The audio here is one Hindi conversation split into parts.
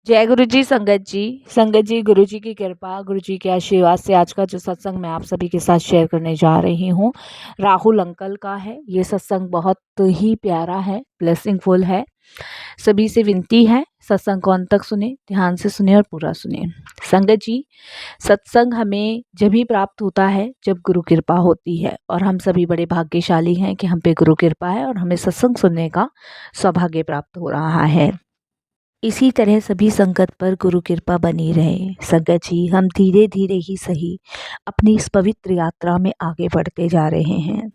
जय गुरु जी। संगत जी, गुरु जी की कृपा, गुरु जी के आशीर्वाद से आज का जो सत्संग मैं आप सभी के साथ शेयर करने जा रही हूँ, राहुल अंकल का है। ये सत्संग बहुत ही प्यारा है, ब्लेसिंगफुल है। सभी से विनती है, सत्संग को अंत तक सुने, ध्यान से सुने और पूरा सुने। संगत जी, सत्संग हमें जब ही प्राप्त होता है जब गुरु कृपा होती है, और हम सभी बड़े भाग्यशाली हैं कि हम पे गुरु कृपा है और हमें सत्संग सुनने का सौभाग्य प्राप्त हो रहा है। इसी तरह सभी संगत पर गुरु कृपा बनी रहे। संगत जी, हम धीरे धीरे ही सही अपनी इस पवित्र यात्रा में आगे बढ़ते जा रहे हैं।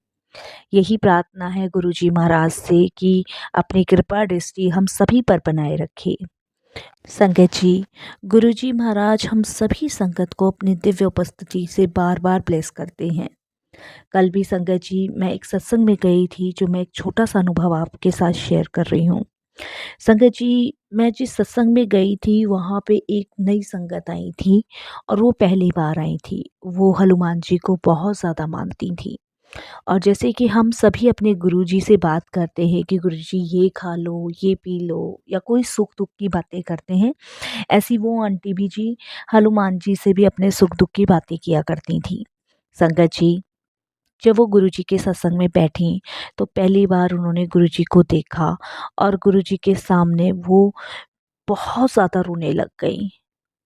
यही प्रार्थना है गुरु जी महाराज से कि अपनी कृपा दृष्टि हम सभी पर बनाए रखे। संगत जी, गुरु जी महाराज हम सभी संगत को अपनी दिव्य उपस्थिति से बार बार ब्लेस करते हैं। कल भी संगत जी, मैं एक सत्संग में गई थी, जो मैं एक छोटा सा अनुभव आपके साथ शेयर कर रही हूँ। संगत जी, मैं जिस सत्संग में गई थी वहाँ पे एक नई संगत आई थी और वो पहली बार आई थी। वो हनुमान जी को बहुत ज़्यादा मानती थी, और जैसे कि हम सभी अपने गुरुजी से बात करते हैं कि गुरुजी ये खा लो, ये पी लो, या कोई सुख दुख की बातें करते हैं, ऐसी वो आंटी भी जी हनुमान जी से भी अपने सुख दुख की बातें किया करती थी। संगत जी, जब वो गुरुजी के सत्संग में बैठी तो पहली बार उन्होंने गुरुजी को देखा और गुरुजी के सामने वो बहुत ज़्यादा रोने लग गई।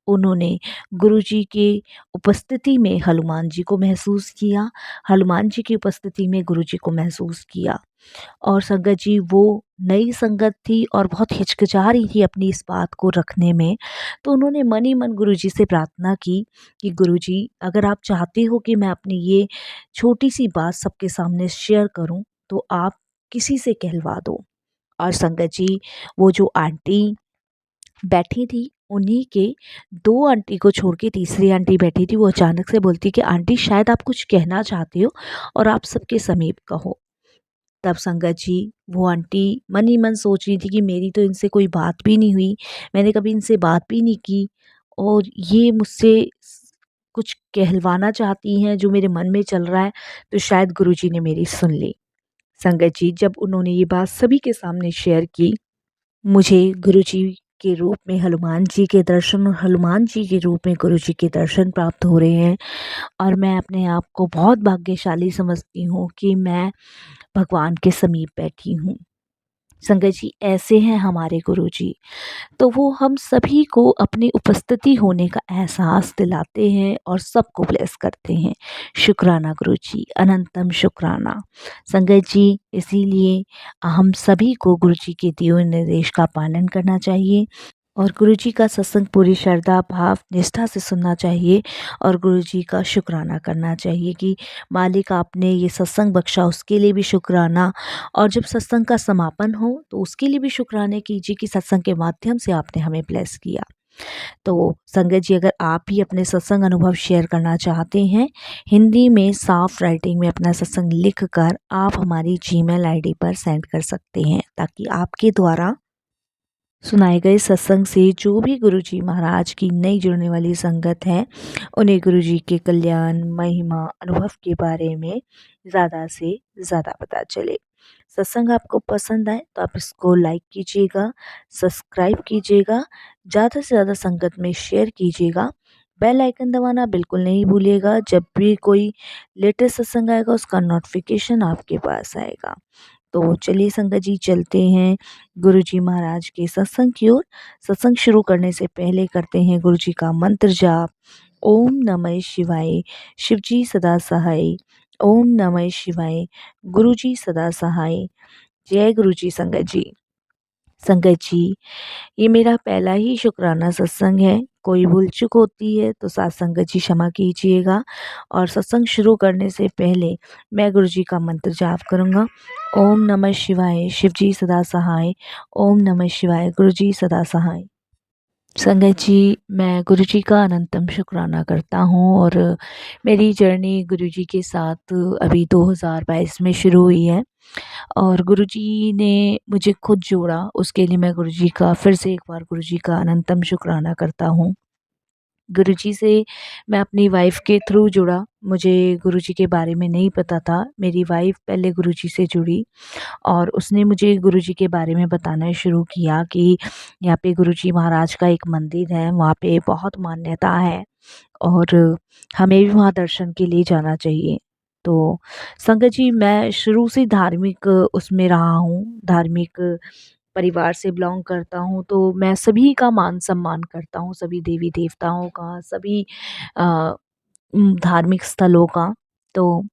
उन्होंने गुरुजी की उपस्थिति में हनुमान जी को महसूस किया, हनुमान जी की उपस्थिति में गुरुजी को महसूस किया। और संगत जी, वो नई संगत थी और बहुत हिचकिचा रही थी अपनी इस बात को रखने में। तो उन्होंने मन ही मन गुरुजी से प्रार्थना की कि गुरुजी, अगर आप चाहते हो कि मैं अपनी ये छोटी सी बात सबके सामने शेयर करूं, तो आप किसी से कहलवा दो। और संगत जी, वो जो आंटी बैठी थी, उन्हीं के दो आंटी को छोड़ के तीसरी आंटी बैठी थी। वो अचानक से बोलती कि आंटी, शायद आप कुछ कहना चाहते हो और आप सबके समीप कहो। तब संगत जी, वो आंटी मन ही मन सोच रही थी कि मेरी तो इनसे कोई बात भी नहीं हुई, मैंने कभी इनसे बात भी नहीं की, और ये मुझसे कुछ कहलवाना चाहती हैं जो मेरे मन में चल रहा है, तो शायद गुरुजी ने मेरी सुन ली। संगत जी, जब उन्होंने ये बात सभी के सामने शेयर की, मुझे गुरुजी के रूप में हनुमान जी के दर्शन और हनुमान जी के रूप में गुरुजी के दर्शन प्राप्त हो रहे हैं, और मैं अपने आप को बहुत भाग्यशाली समझती हूँ कि मैं भगवान के समीप बैठी हूँ। संगत जी, ऐसे हैं हमारे गुरुजी, तो वो हम सभी को अपनी उपस्थिति होने का एहसास दिलाते हैं और सबको ब्लेस करते हैं। शुक्राना गुरुजी, अनंतम शुक्राना। संगत जी, इसीलिए हम सभी को गुरुजी के दिए हुए निर्देश का पालन करना चाहिए और गुरुजी का सत्संग पूरी श्रद्धा भाव निष्ठा से सुनना चाहिए, और गुरुजी का शुक्राना करना चाहिए कि मालिक, आपने ये सत्संग बख्शा, उसके लिए भी शुक्राना। और जब सत्संग का समापन हो तो उसके लिए भी शुक्राने कीजिए कि सत्संग के माध्यम से आपने हमें ब्लेस किया। तो संगत जी, अगर आप भी अपने सत्संग अनुभव शेयर करना चाहते हैं, हिंदी में साफ राइटिंग में अपना सत्संग लिख कर आप हमारी जीमेल आईडी पर सेंड कर सकते हैं, ताकि आपके द्वारा सुनाए गए सत्संग से जो भी गुरुजी महाराज की नई जुड़ने वाली संगत है, उन्हें गुरुजी के कल्याण, महिमा, अनुभव के बारे में ज़्यादा से ज़्यादा पता चले। सत्संग आपको पसंद आए तो आप इसको लाइक कीजिएगा, सब्सक्राइब कीजिएगा, ज़्यादा से ज़्यादा संगत में शेयर कीजिएगा। बेल आइकन दबाना बिल्कुल नहीं भूलिएगा, जब भी कोई लेटेस्ट सत्संग आएगा उसका नोटिफिकेशन आपके पास आएगा। तो चलिए संगत जी, चलते हैं गुरुजी महाराज के सत्संग की ओर। सत्संग शुरू करने से पहले करते हैं गुरुजी का मंत्र जाप। ओम नमः शिवाय, शिवजी सदा सहाय। ओम नमः शिवाय, गुरुजी सदा सहाय। जय गुरुजी। संगत जी, संगत जी, ये मेरा पहला ही शुक्राना सत्संग है। कोई भूल चूक होती है तो साथ संगत जी क्षमा कीजिएगा। और सत्संग शुरू करने से पहले मैं गुरुजी का मंत्र जाप करूँगा। ओम नमः शिवाय, शिवजी सदा सहाय। ओम नमः शिवाय, गुरुजी सदा सहाय। संगत जी, मैं गुरुजी का अनंतम शुक्राना करता हूँ, और मेरी जर्नी गुरुजी के साथ अभी 2022 में शुरू हुई है, और गुरुजी ने मुझे खुद जोड़ा। उसके लिए मैं गुरुजी का फिर से एक बार गुरुजी का अनंतम शुक्राना करता हूँ। गुरुजी से मैं अपनी वाइफ़ के थ्रू जुड़ा। मुझे गुरुजी के बारे में नहीं पता था। मेरी वाइफ़ पहले गुरुजी से जुड़ी और उसने मुझे गुरुजी के बारे में बताना शुरू किया कि यहाँ पे गुरुजी महाराज का एक मंदिर है, वहाँ पे बहुत मान्यता है और हमें भी वहाँ दर्शन के लिए जाना चाहिए। तो संगत जी, मैं शुरू से धार्मिक उसमें रहा हूँ, धार्मिक परिवार से बिलॉन्ग करता हूँ, तो मैं सभी का मान-सम्मान करता हूँ, सभी देवी-देवताओं का, सभी अ, धार्मिक स्थलों का। तो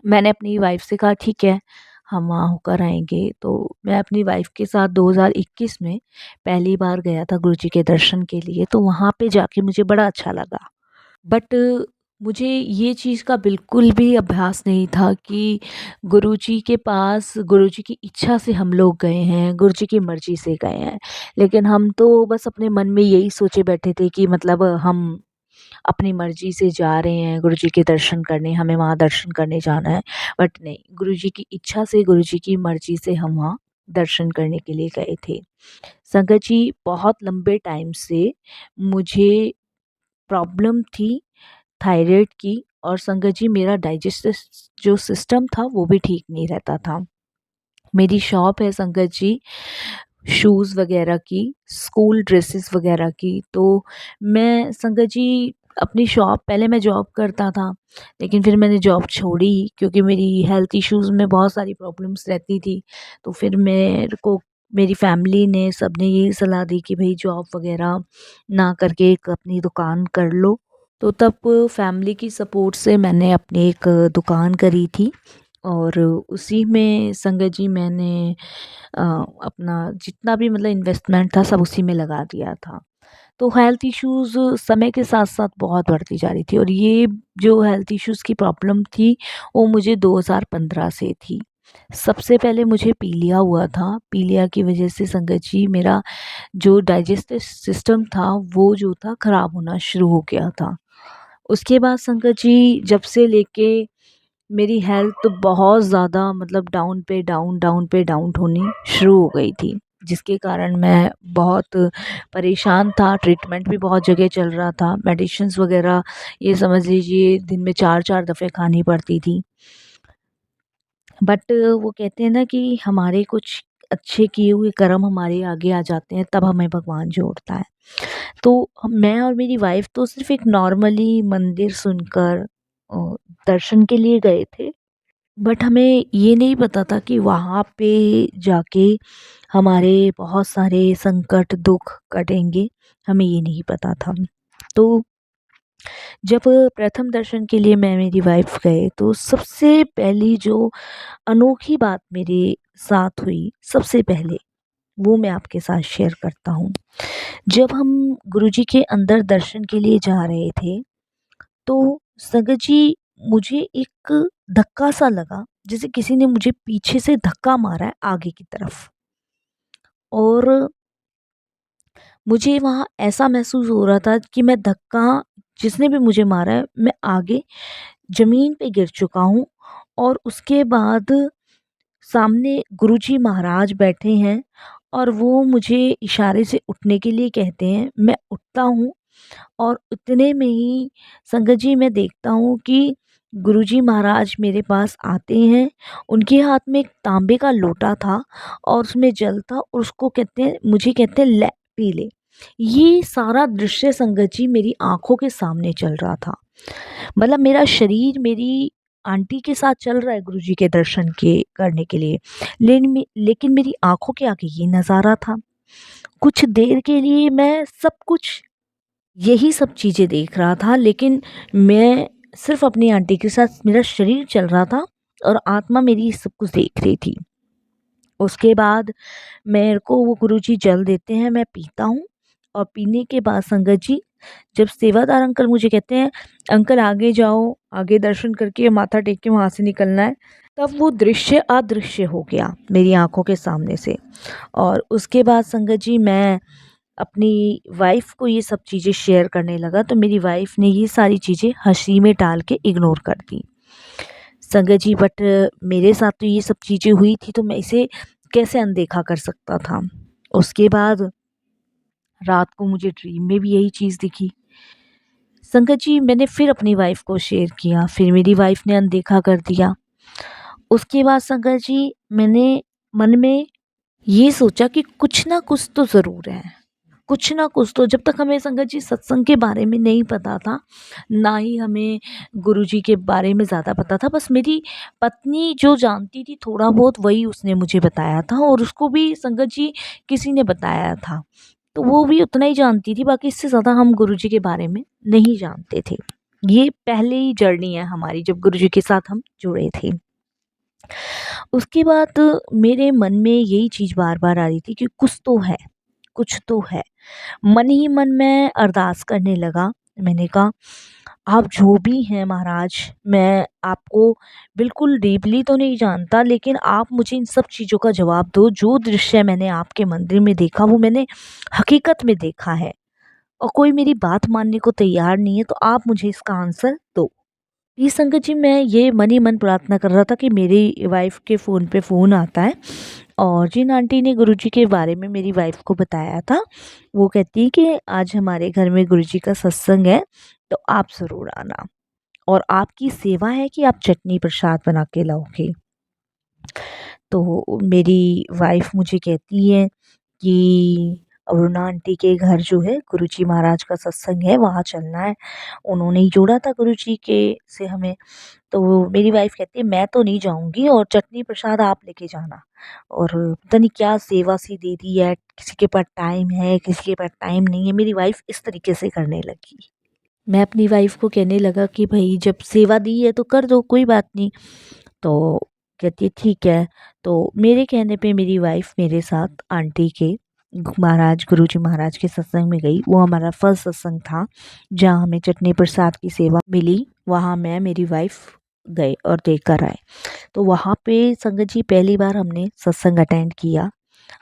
मैंने अपनी वाइफ़ से कहा ठीक है, हम वहाँ होकर आएँगे। तो मैं अपनी वाइफ़ के साथ 2021 में पहली बार गया था गुरुजी के दर्शन के लिए, तो वहाँ पे जाके मुझे बड़ा अच्छा लगा। बट मुझे ये चीज़ का बिल्कुल भी अभ्यास नहीं था कि गुरुजी के पास गुरुजी की इच्छा से हम लोग गए हैं, गुरुजी की मर्ज़ी से गए हैं। लेकिन हम तो बस अपने मन में यही सोचे बैठे थे कि मतलब हम अपनी मर्ज़ी से जा रहे हैं गुरुजी के दर्शन करने, हमें वहाँ दर्शन करने जाना है। बट नहीं, गुरुजी की इच्छा से, गुरुजी की मर्ज़ी से हम वहाँ दर्शन करने के लिए गए थे। संगत जी, बहुत लंबे टाइम से मुझे प्रॉब्लम थी थायराइड की और संगत जी मेरा डाइजेस्टिव जो सिस्टम था वो भी ठीक नहीं रहता था। मेरी शॉप है संगत जी शूज़ वग़ैरह की, स्कूल ड्रेसेस वग़ैरह की। तो मैं संगत जी अपनी शॉप पहले मैं जॉब करता था, लेकिन फिर मैंने जॉब छोड़ी क्योंकि मेरी हेल्थ इश्यूज़ में बहुत सारी प्रॉब्लम्स रहती थी। तो फिर मेरे को मेरी फैमिली ने सबने यही सलाह दी कि भई जॉब वग़ैरह ना करके एक अपनी दुकान कर लो। तो तब फैमिली की सपोर्ट से मैंने अपनी एक दुकान करी थी और उसी में संगत जी मैंने अपना जितना भी मतलब इन्वेस्टमेंट था सब उसी में लगा दिया था। तो हेल्थ इश्यूज़ समय के साथ-साथ बहुत बढ़ती जा रही थी और ये जो हेल्थ इश्यूज़ की प्रॉब्लम थी वो मुझे 2015 से थी। सबसे पहले मुझे पीलिया हुआ था। पीलिया की वज़ह से संगत जी मेरा जो डाइजेस्टिव सिस्टम था वो जो था ख़राब होना शुरू हो गया था। उसके बाद संगत जी जब से लेके मेरी हेल्थ बहुत ज़्यादा मतलब डाउन पे डाउन, डाउन पे डाउन होनी शुरू हो गई थी। जिसके कारण मैं बहुत परेशान था, ट्रीटमेंट भी बहुत जगह चल रहा था, मेडिसिन्स वग़ैरह ये समझ लीजिए दिन में 4-4 दफ़े खानी पड़ती थी। बट वो कहते हैं ना कि हमारे कुछ अच्छे किए हुए कर्म हमारे आगे आ जाते हैं, तब हमें भगवान जोड़ता है। तो मैं और मेरी वाइफ़ तो सिर्फ़ एक नॉर्मली मंदिर सुनकर अ, दर्शन के लिए गए थे। बट हमें ये नहीं पता था कि वहाँ पे जाके हमारे बहुत सारे संकट, दुःख कटेंगे, हमें ये नहीं पता था। तो जब प्रथम दर्शन के लिए मैं मेरी वाइफ़ गए, तो सबसे पहली जो अनोखी बात मेरे साथ हुई, सबसे पहले, वो मैं आपके साथ शेयर करता हूँ। जब हम गुरुजी के अंदर दर्शन के लिए जा रहे थे, तो संगत जी मुझे एक धक्का सा लगा जैसे किसी ने मुझे पीछे से धक्का मारा है आगे की तरफ और मुझे वहाँ ऐसा महसूस हो रहा था कि मैं धक्का जिसने भी मुझे मारा है मैं आगे ज़मीन पे गिर चुका हूँ और उसके बाद सामने गुरुजी महाराज बैठे हैं और वो मुझे इशारे से उठने के लिए कहते हैं। मैं उठता हूँ और उतने में ही संगत जी मैं देखता हूँ कि गुरुजी महाराज मेरे पास आते हैं। उनके हाथ में एक तांबे का लोटा था और उसमें जल था और उसको कहते हैं मुझे कहते हैं ले पी ले। ये सारा दृश्य संगत जी मेरी आँखों के सामने चल रहा था। मतलब मेरा शरीर मेरी आंटी के साथ चल रहा है गुरुजी के दर्शन के करने के लिए। लेकिन मेरी आँखों के आगे ये नज़ारा था। कुछ देर के लिए मैं सब कुछ यही सब चीज़ें देख रहा था लेकिन मैं सिर्फ़ अपनी आंटी के साथ मेरा शरीर चल रहा था और आत्मा मेरी सब कुछ देख रही थी। उसके बाद मेरे को वो गुरुजी जल देते हैं, मैं पीता हूँ और पीने के बाद संगत जी जब सेवादार अंकल मुझे कहते हैं, "अंकल आगे जाओ, आगे दर्शन करके माथा टेक के वहाँ से निकलना है।" तब वो दृश्य अदृश्य हो गया मेरी आँखों के सामने से और उसके बाद संगत जी मैं अपनी वाइफ़ को ये सब चीज़ें शेयर करने लगा तो मेरी वाइफ़ ने ये सारी चीज़ें हँसी में टाल के इग्नोर कर दी। संगत जी बट मेरे साथ तो ये सब चीज़ें हुई थी तो मैं इसे कैसे अनदेखा कर सकता था। उसके बाद रात को मुझे ड्रीम में भी यही चीज़ दिखी। संगत जी मैंने फिर अपनी वाइफ़ को शेयर किया, फिर मेरी वाइफ़ ने अनदेखा कर दिया। उसके बाद संगत जी मैंने मन में ये सोचा कि कुछ ना कुछ तो ज़रूर है। कुछ ना कुछ तो जब तक हमें संगत जी सत्संग के बारे में नहीं पता था, ना ही हमें गुरुजी के बारे में ज़्यादा पता था। बस मेरी पत्नी जो जानती थी थोड़ा बहुत वही उसने मुझे बताया था और उसको भी संगत जी किसी ने बताया था। तो वो भी उतना ही जानती थी, बाकी इससे ज़्यादा हम गुरुजी के बारे में नहीं जानते थे। ये पहले ही जर्नी है हमारी जब गुरुजी के साथ हम जुड़े थे। उसके बाद मेरे मन में यही चीज़ बार-बार आ रही थी कि कुछ तो है, कुछ तो है। मन ही मन मैं अरदास करने लगा। मैंने कहा आप जो भी हैं महाराज, मैं आपको बिल्कुल डीपली तो नहीं जानता, लेकिन आप मुझे इन सब चीज़ों का जवाब दो। जो दृश्य मैंने आपके मंदिर में देखा वो मैंने हकीकत में देखा है और कोई मेरी बात मानने को तैयार नहीं है, तो आप मुझे इसका आंसर दो। जी संगत जी, मैं ये मन ही मन प्रार्थना कर रहा था कि मेरी वाइफ़ के फ़ोन पे फ़ोन आता है और जिन आंटी ने गुरुजी के बारे में मेरी वाइफ़ को बताया था, वो कहती है कि आज हमारे घर में गुरुजी का सत्संग है, तो आप ज़रूर आना और आपकी सेवा है कि आप चटनी प्रसाद बना के लाओगे। तो मेरी वाइफ़ मुझे कहती है कि अरुणा आंटी के घर जो है गुरुजी महाराज का सत्संग है, वहाँ चलना है। उन्होंने ही जोड़ा था गुरुजी के से हमें। तो मेरी वाइफ़ कहती है मैं तो नहीं जाऊँगी और चटनी प्रसाद आप लेके जाना। और पता नहीं क्या सेवा सी दे दी है, किसी के पास टाइम है, किसी के पास टाइम नहीं है, मेरी वाइफ़ इस तरीके से करने लगी। मैं अपनी वाइफ़ को कहने लगा कि भई जब सेवा दी है तो कर दो, कोई बात नहीं। तो कहती है ठीक है। तो मेरे कहने पे मेरी वाइफ़ मेरे साथ आंटी के महाराज गुरुजी महाराज के सत्संग में गई। वो हमारा फर्स्ट सत्संग था, जहाँ हमें चटनी प्रसाद की सेवा मिली। वहाँ मैं मेरी वाइफ़ गए और देकर आए। तो वहाँ पे संगत जी पहली बार हमने सत्संग अटेंड किया।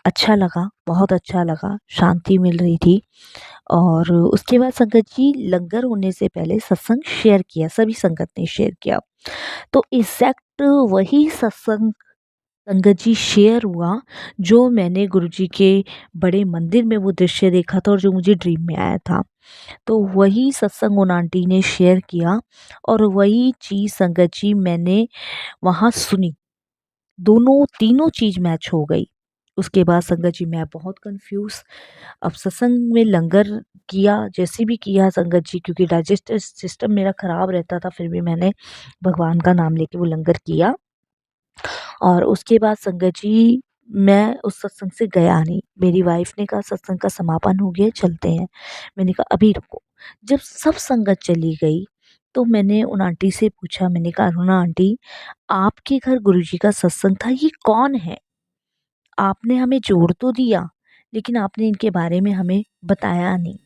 अच्छा लगा, बहुत अच्छा लगा, शांति मिल रही थी। और उसके बाद संगत जी लंगर होने से पहले सत्संग शेयर किया, सभी संगत ने शेयर किया। तो एग्ज़ैक्ट वही सत्संग संगत जी शेयर हुआ जो मैंने गुरुजी के बड़े मंदिर में वो दृश्य देखा था और जो मुझे ड्रीम में आया था। तो वही सत्संग उन आंटी ने शेयर किया और वही चीज़ संगत जी मैंने वहाँ सुनी। दोनों तीनों चीज़ मैच हो गई। उसके बाद संगत जी मैं बहुत कन्फ्यूज़। अब सत्संग में लंगर किया, जैसे भी किया संगत जी, क्योंकि डाइजेस्टिव सिस्टम मेरा ख़राब रहता था, फिर भी मैंने भगवान का नाम लेके वो लंगर किया। और उसके बाद संगत जी मैं उस सत्संग से गया नहीं। मेरी वाइफ़ ने कहा सत्संग का समापन हो गया, चलते हैं। मैंने कहा अभी रुको। जब सब संगत चली गई, तो मैंने उन आंटी से पूछा, मैंने कहा अरुणा आंटी, आपके घर गुरुजी का सत्संग था, ये कौन है? आपने हमें जोड़ तो दिया, लेकिन आपने इनके बारे में हमें बताया नहीं।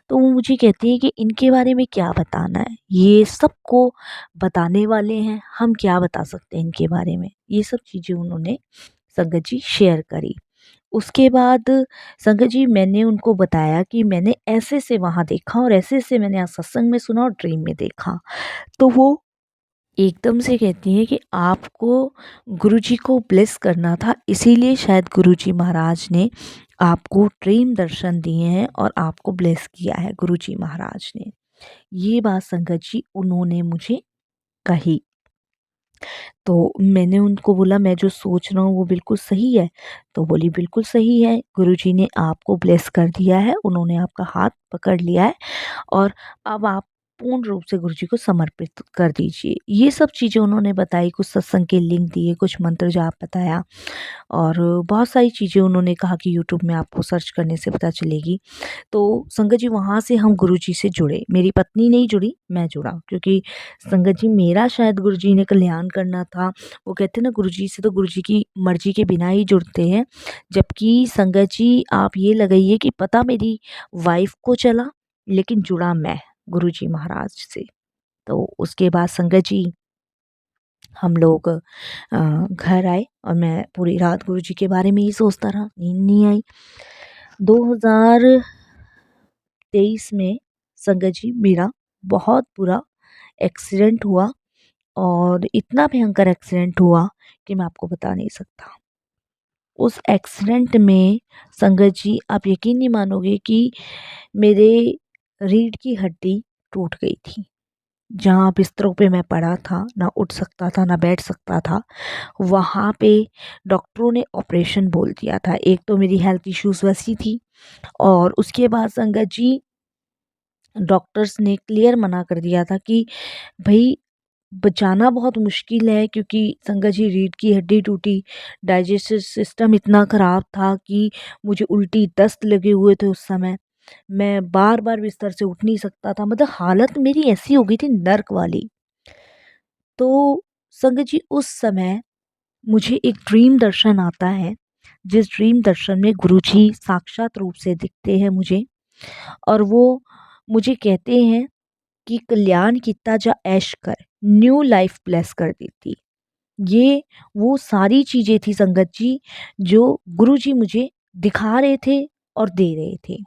तो वो मुझे कहती है कि इनके बारे में क्या बताना है? ये सबको बताने वाले हैं, हम क्या बता सकते हैं इनके बारे में? ये सब चीज़ें उन्होंने संगत जी शेयर करी। उसके बाद संगत जी मैंने उनको बताया कि मैंने ऐसे-ऐसे वहाँ देखा और ऐसे-ऐसे मैंने आज सत्संग में सुना और ड्रीम में देखा। तो वो एकदम से कहती हैं कि आपको गुरुजी को ब्लेस करना था, इसीलिए शायद गुरुजी महाराज ने आपको ड्रीम दर्शन दिए हैं और आपको ब्लेस किया है गुरुजी महाराज ने। ये बात संगत जी उन्होंने मुझे कही। तो मैंने उनको बोला मैं जो सोच रहा हूँ वो बिल्कुल सही है? तो बोली बिल्कुल सही है, गुरुजी ने आपको ब्लेस कर दिया है, उन्होंने आपका हाथ पकड़ लिया है और अब आप पूर्ण रूप से गुरुजी को समर्पित कर दीजिए। ये सब चीज़ें उन्होंने बताई, कुछ सत्संग के लिंक दिए, कुछ मंत्र जाप बताया और बहुत सारी चीज़ें उन्होंने कहा कि यूट्यूब में आपको सर्च करने से पता चलेगी। तो संगत जी वहाँ से हम गुरुजी से जुड़े। मेरी पत्नी नहीं जुड़ी, मैं जुड़ा, क्योंकि संगत जी मेरा शायद गुरुजी ने कल्याण करना था। वो कहते हैं ना गुरुजी से तो गुरुजी की मर्ज़ी के बिना ही जुड़ते हैं। जबकि संगत जी आप ये लगाइए कि पता मेरी वाइफ़ को चला, लेकिन जुड़ा मैं गुरुजी महाराज से। तो उसके बाद संगत जी हम लोग घर आए और मैं पूरी रात गुरुजी के बारे में ही सोचता रहा, नींद नहीं आई। 2023 में संगत जी मेरा बहुत बुरा एक्सीडेंट हुआ और इतना भयंकर एक्सीडेंट हुआ कि मैं आपको बता नहीं सकता। उस एक्सीडेंट में संगत जी आप यकीन नहीं मानोगे कि मेरे रीढ़ की हड्डी टूट गई थी। जहाँ बिस्तरों पे मैं पड़ा था, ना उठ सकता था, ना बैठ सकता था, वहाँ पे डॉक्टरों ने ऑपरेशन बोल दिया था। एक तो मेरी हेल्थ इश्यूज़ वैसी थी और उसके बाद संगत जी डॉक्टर्स ने क्लियर मना कर दिया था कि भई बचाना बहुत मुश्किल है, क्योंकि संगत जी रीढ़ की हड्डी टूटी, डाइजेस्टिव सिस्टम इतना ख़राब था कि मुझे उल्टी दस्त लगे हुए थे उस समय। मैं बार-बार बिस्तर से उठ नहीं सकता था, मतलब हालत मेरी ऐसी हो गई थी नर्क वाली। तो संगत जी उस समय मुझे एक ड्रीम दर्शन आता है, जिस ड्रीम दर्शन में गुरुजी साक्षात रूप से दिखते हैं मुझे और वो मुझे कहते हैं कि कल्याण कित्ता जा ऐश कर, न्यू लाइफ ब्लेस कर दी थी। ये वो सारी चीज़ें थी संगत जी, जो गुरुजी मुझे दिखा रहे थे और दे रहे थे।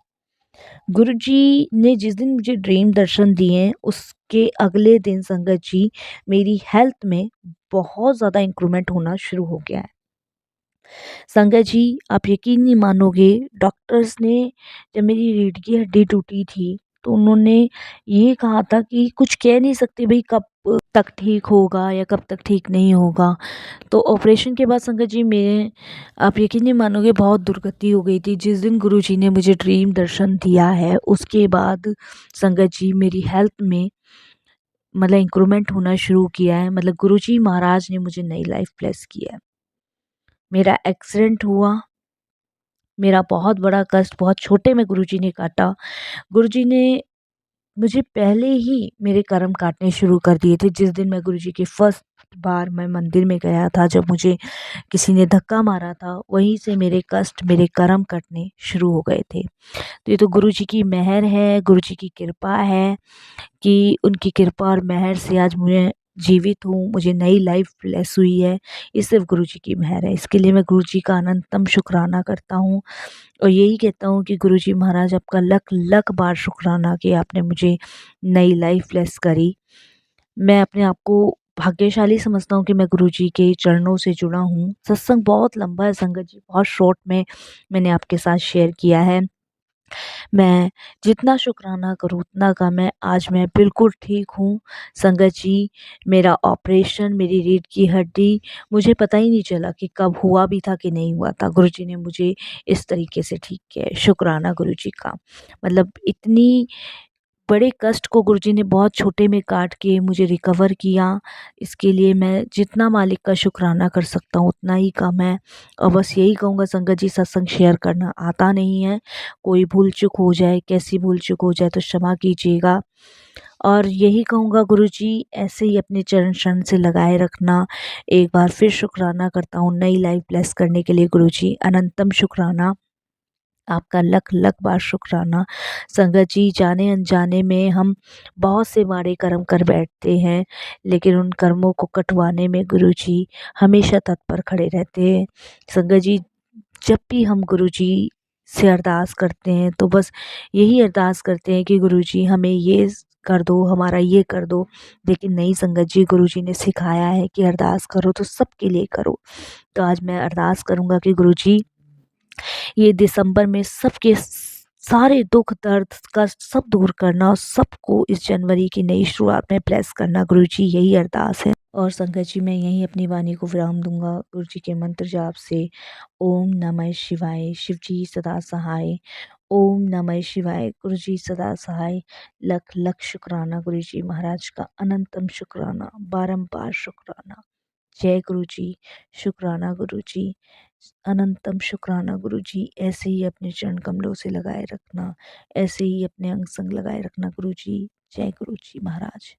गुरुजी ने जिस दिन मुझे ड्रीम दर्शन दिए, उसके अगले दिन संगत जी मेरी हेल्थ में बहुत ज़्यादा इंक्रूवमेंट होना शुरू हो गया है। संगत जी आप यकीन नहीं मानोगे, डॉक्टर्स ने जब मेरी रीढ़ की हड्डी टूटी थी तो उन्होंने ये कहा था कि कुछ कह नहीं सकते भाई कब तक ठीक होगा या कब तक ठीक नहीं होगा। तो ऑपरेशन के बाद संगत जी मेरे, आप यकीन नहीं मानोगे, बहुत दुर्गति हो गई थी। जिस दिन गुरुजी ने मुझे ड्रीम दर्शन दिया है उसके बाद संगत जी मेरी हेल्थ में मतलब इंक्रूवमेंट होना शुरू किया है। मतलब गुरुजी महाराज ने मुझे नई लाइफ ब्लेस किया है। मेरा एक्सीडेंट हुआ, मेरा बहुत बड़ा कष्ट बहुत छोटे में गुरुजी ने काटा। गुरुजी ने मुझे पहले ही मेरे कर्म काटने शुरू कर दिए थे। जिस दिन मैं गुरुजी के फर्स्ट बार मैं मंदिर में गया था, जब मुझे किसी ने धक्का मारा था, वहीं से मेरे कष्ट, मेरे कर्म कटने शुरू हो गए थे। तो ये तो गुरुजी की मेहर है, गुरुजी की कृपा है कि उनकी कृपा और मेहर से आज मैं जीवित हूँ, मुझे नई लाइफ ब्लेस हुई है। ये सिर्फ़ गुरुजी की मेहर है। इसके लिए मैं गुरुजी का अनंतम शुकराना करता हूँ और यही कहता हूँ कि गुरुजी महाराज आपका लख-लख बार शुकराना कि आपने मुझे नई लाइफ ब्लेस करी। मैं अपने आप को भाग्यशाली समझता हूँ कि मैं गुरुजी के चरणों से जुड़ा हूँ। सत्संग बहुत लंबा है संगत जी, बहुत शॉर्ट में मैंने आपके साथ शेयर किया है। मैं जितना शुकराना करूँ उतना कम है। आज मैं बिल्कुल ठीक हूँ। संगत जी मेरा ऑपरेशन, मेरी रीढ़ की हड्डी, मुझे पता ही नहीं चला कि कब हुआ भी था कि नहीं हुआ था। गुरुजी ने मुझे इस तरीके से ठीक किया है। शुकराना गुरुजी का। मतलब इतनी बड़े कष्ट को गुरुजी ने बहुत छोटे में काट के मुझे रिकवर किया। इसके लिए मैं जितना मालिक का शुकराना कर सकता हूँ उतना ही कम है। और बस यही कहूँगा संगत जी, सत्संग शेयर करना आता नहीं है। कोई भूल चूक हो जाए, कैसी भूल चूक हो जाए तो क्षमा कीजिएगा। और यही कहूँगा गुरुजी ऐसे ही अपने चरण शरण से लगाए रखना। एक बार फिर शुकराना करता हूँ नई लाइफ ब्लेस करने के लिए गुरुजी, अनंतम शुकराना। आपका लख-लख बार शुकराना। संगत जी जाने-अनजाने में हम बहुत से माड़े कर्म कर बैठते हैं, लेकिन उन कर्मों को कटवाने में गुरुजी हमेशा तत्पर खड़े रहते हैं। संगत जी जब भी हम गुरुजी से अरदास करते हैं तो बस यही अरदास करते हैं कि गुरुजी हमें ये कर दो, हमारा ये कर दो। लेकिन नहीं संगत जी, गुरुजी ने सिखाया है कि अरदास करो तो सबके लिए करो। तो आज मैं अरदास करूँगा कि गुरुजी ये दिसंबर में सबके सारे दुख दर्द कष्ट सब दूर करना और सबको इस जनवरी की नई शुरुआत में ब्लेस करना, गुरुजी यही अरदास है। और संगत जी मैं यहीं अपनी वाणी को विराम दूंगा गुरुजी के मंत्र जाप से। ओम नमः शिवाय, शिव जी सदा सहाय। ओम नमः शिवाय, गुरुजी सदा सहाय। लख लख शुक्राना गुरुजी महाराज का, अनंतम शुक्राना, बारंबार शुक्राना। जय गुरुजी, शुक्राना गुरुजी, अनंतम शुक्राना गुरुजी। ऐसे ही अपने चरण कमलों से लगाए रखना, ऐसे ही अपने अंग संग लगाए रखना गुरुजी। जय गुरुजी महाराज।